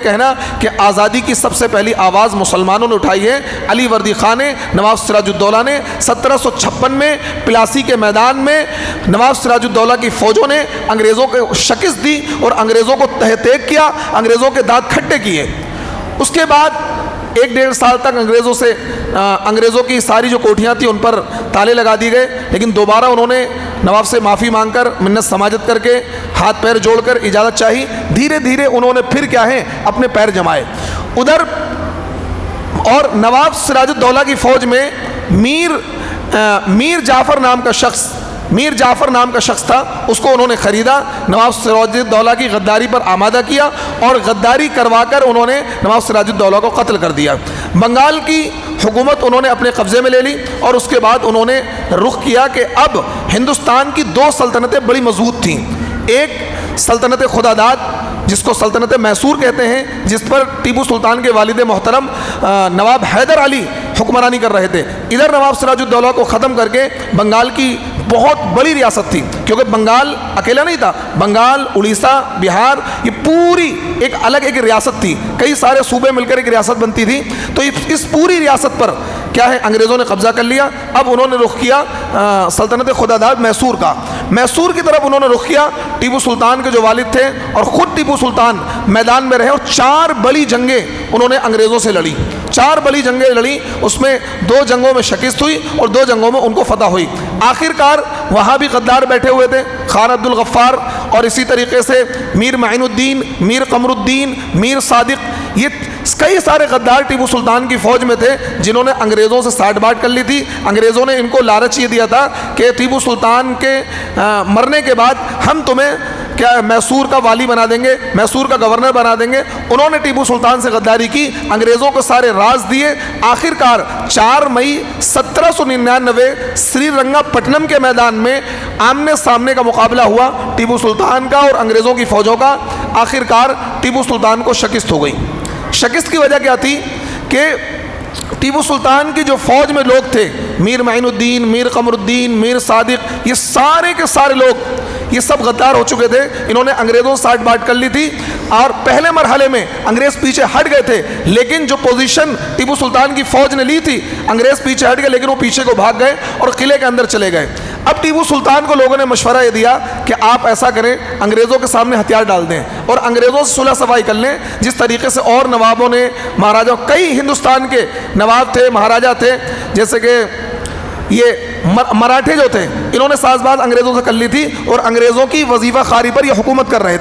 کہنا کہ آزادی کی سب سے پہلی آواز مسلمانوں نے اٹھائی ہے۔ علی وردی خان نے، نواب سراج الدولہ نے 1756 میں پلاسی کے میدان میں نواب سراج الدولہ کی فوجوں نے انگریزوں کو شکست دی اور انگریزوں کو تہ تیگ کیا، انگریزوں کے دانت کھٹے کیے۔ اس کے بعد 1-1.5 سال تک انگریزوں کی ساری جو کوٹھیاں تھیں ان پر تالے لگا دی گئے، لیکن دوبارہ انہوں نے نواب سے معافی مانگ کر، منت سماجت کر کے، ہاتھ پیر جوڑ کر اجازت چاہی۔ دھیرے دھیرے انہوں نے پھر کیا ہے اپنے پیر جمائے ادھر۔ اور نواب سراج الدولہ کی فوج میں میر جعفر نام کا شخص تھا، اس کو انہوں نے خریدا، نواب سراج الدولہ کی غداری پر آمادہ کیا اور غداری کروا کر انہوں نے نواب سراج الدولہ کو قتل کر دیا۔ بنگال کی حکومت انہوں نے اپنے قبضے میں لے لی اور اس کے بعد انہوں نے رخ کیا کہ اب ہندوستان کی 2 سلطنتیں بڑی مضبوط تھیں۔ ایک سلطنت خداداد جس کو سلطنت میسور کہتے ہیں، جس پر ٹیپو سلطان کے والد محترم نواب حیدر علی حکمرانی کر رہے تھے۔ ادھر نواب سراج الدولہ کو ختم کر کے بنگال کی بہت بڑی ریاست تھی، کیونکہ بنگال اکیلا نہیں تھا، بنگال، اڑیسہ، بہار، یہ پوری ایک الگ ایک ریاست تھی، کئی سارے صوبے مل کر ایک ریاست بنتی تھی۔ تو اس پوری ریاست پر کیا ہے انگریزوں نے قبضہ کر لیا۔ اب انہوں نے رخ کیا سلطنت خداداد میسور کا، میسور کی طرف انہوں نے رخ کیا۔ ٹیپو سلطان کے جو والد تھے اور خود ٹیپو سلطان میدان میں رہے اور 4 بڑی جنگیں انہوں نے انگریزوں سے لڑی، 4 بڑی جنگیں لڑی، اس میں 2 جنگوں میں شکست ہوئی اور 2 جنگوں میں ان کو فتح ہوئی۔ آخر کار وہاں بھی غدار بیٹھے ہوئے تھے، خان عبد الغفار اور اسی طریقے سے میر معین الدین، میر قمر الدین، میر صادق، یہ کئی سارے غدار ٹیپو سلطان کی فوج میں تھے جنہوں نے انگریزوں سے ساٹھ باٹ کر لی تھی۔ انگریزوں نے ان کو لالچ یہ دیا تھا کہ ٹیپو سلطان کے مرنے کے بعد ہم تمہیں کیا میسور کا والی بنا دیں گے، میسور کا گورنر بنا دیں گے۔ انہوں نے ٹیپو سلطان سے غداری کی، انگریزوں کو سارے راز دیے۔ آخر کار 4 مئی 1799 سری رنگا پٹنم کے میدان میں آمنے سامنے کا مقابلہ ہوا ٹیپو سلطان کا اور انگریزوں کی فوجوں کا۔ آخر کار ٹیپو سلطان کو شکست ہو گئی۔ شکست کی وجہ کیا تھی کہ ٹیپو سلطان کی جو فوج میں لوگ تھے، میر معین الدین، میر قمر الدین، میر صادق، یہ سارے کے سارے لوگ یہ سب غدار ہو چکے تھے۔ انہوں نے انگریزوں سے ساٹھ باٹ کر لی تھی اور پہلے مرحلے میں انگریز پیچھے ہٹ گئے تھے، لیکن جو پوزیشن ٹیپو سلطان کی فوج نے لی تھی انگریز پیچھے ہٹ گئے، لیکن وہ پیچھے کو بھاگ گئے اور قلعے کے اندر چلے گئے۔ اب ٹیپو سلطان کو لوگوں نے مشورہ یہ دیا کہ آپ ایسا کریں، انگریزوں کے سامنے ہتھیار ڈال دیں اور انگریزوں سے صلح صفائی کر لیں، جس طریقے سے اور نوابوں نے، مہاراجوں، کئی ہندوستان کے نواب تھے، مہاراجا تھے، جیسے کہ یہ مراٹھے جو تھے، انہوں نے ساز باز انگریزوں سے کر لی تھی اور انگریزوں کی وظیفہ خواری پر یہ حکومت کر رہے تھے۔